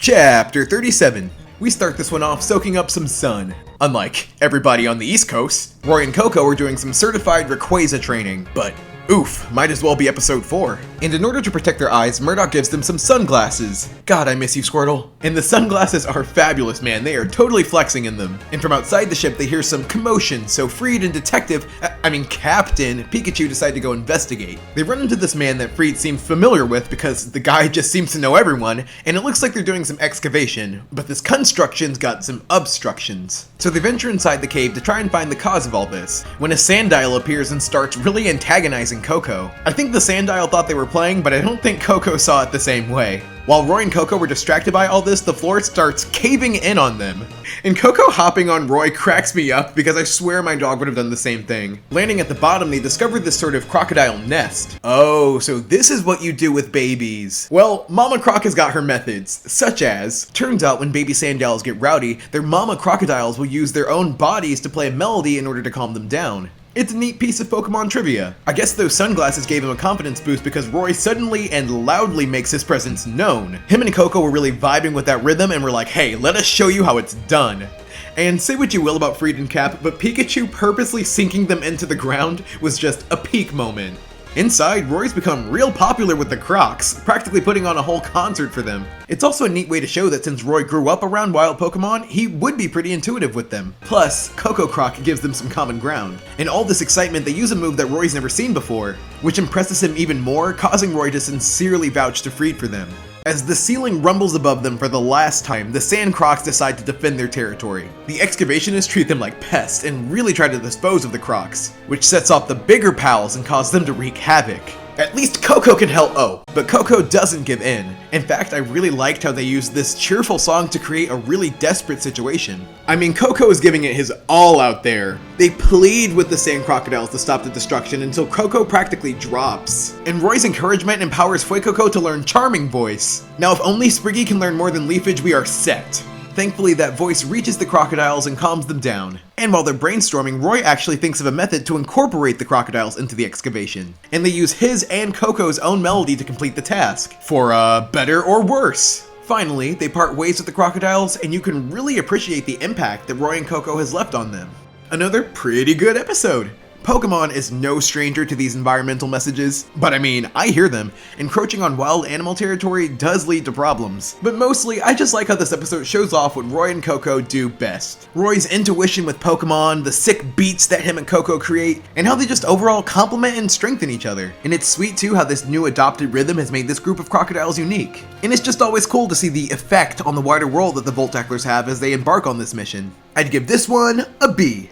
Chapter 37. We start this one off soaking up some sun. Unlike everybody on the East Coast, Roy and Coco are doing some certified Rayquaza training, but oof, might as well be episode 4. And in order to protect their eyes, Murdoch gives them some sunglasses. God, I miss you, Squirtle. And the sunglasses are fabulous, man. They are totally flexing in them. And from outside the ship, they hear some commotion, so Freed and Captain Pikachu decide to go investigate. They run into this man that Freed seems familiar with because the guy just seems to know everyone, and it looks like they're doing some excavation, but this construction's got some obstructions. So they venture inside the cave to try and find the cause of all this, when a Sandile appears and starts really antagonizing Coco. I think the Sandile thought they were playing, but I don't think Coco saw it the same way. While Roy and Coco were distracted by all this, the floor starts caving in on them. And Coco hopping on Roy cracks me up because I swear my dog would have done the same thing. Landing at the bottom, they discovered this sort of crocodile nest. Oh, so this is what you do with babies. Well, Mama Croc has got her methods, such as, turns out when baby Sandiles get rowdy, their mama crocodiles will use their own bodies to play a melody in order to calm them down. It's a neat piece of Pokemon trivia. I guess those sunglasses gave him a confidence boost because Roy suddenly and loudly makes his presence known. Him and Coco were really vibing with that rhythm and were like, hey, let us show you how it's done. And say what you will about Freed and Cap, but Pikachu purposely sinking them into the ground was just a peak moment. Inside, Roy's become real popular with the Crocs, practically putting on a whole concert for them. It's also a neat way to show that since Roy grew up around wild Pokemon, he would be pretty intuitive with them. Plus, Coco Croc gives them some common ground. In all this excitement, they use a move that Roy's never seen before, which impresses him even more, causing Roy to sincerely vouch to Freed for them. As the ceiling rumbles above them for the last time, the Sand Crocs decide to defend their territory. The excavationists treat them like pests and really try to dispose of the Crocs, which sets off the bigger pals and causes them to wreak havoc. At least Coco can help but Coco doesn't give in. In fact, I really liked how they used this cheerful song to create a really desperate situation. I mean, Coco is giving it his all out there. They plead with the Sand Crocodiles to stop the destruction until Coco practically drops. And Roy's encouragement empowers Fuecoco to learn Charming Voice. Now, if only Spriggy can learn more than Leafage, we are set. Thankfully, that voice reaches the crocodiles and calms them down. And while they're brainstorming, Roy actually thinks of a method to incorporate the crocodiles into the excavation. And they use his and Coco's own melody to complete the task. For, better or worse. Finally, they part ways with the crocodiles, and you can really appreciate the impact that Roy and Coco has left on them. Another pretty good episode. Pokemon is no stranger to these environmental messages, but I mean, I hear them. Encroaching on wild animal territory does lead to problems. But mostly, I just like how this episode shows off what Roy and Coco do best. Roy's intuition with Pokemon, the sick beats that him and Coco create, and how they just overall complement and strengthen each other. And it's sweet too how this new adopted rhythm has made this group of crocodiles unique. And it's just always cool to see the effect on the wider world that the Voltacklers have as they embark on this mission. I'd give this one a B.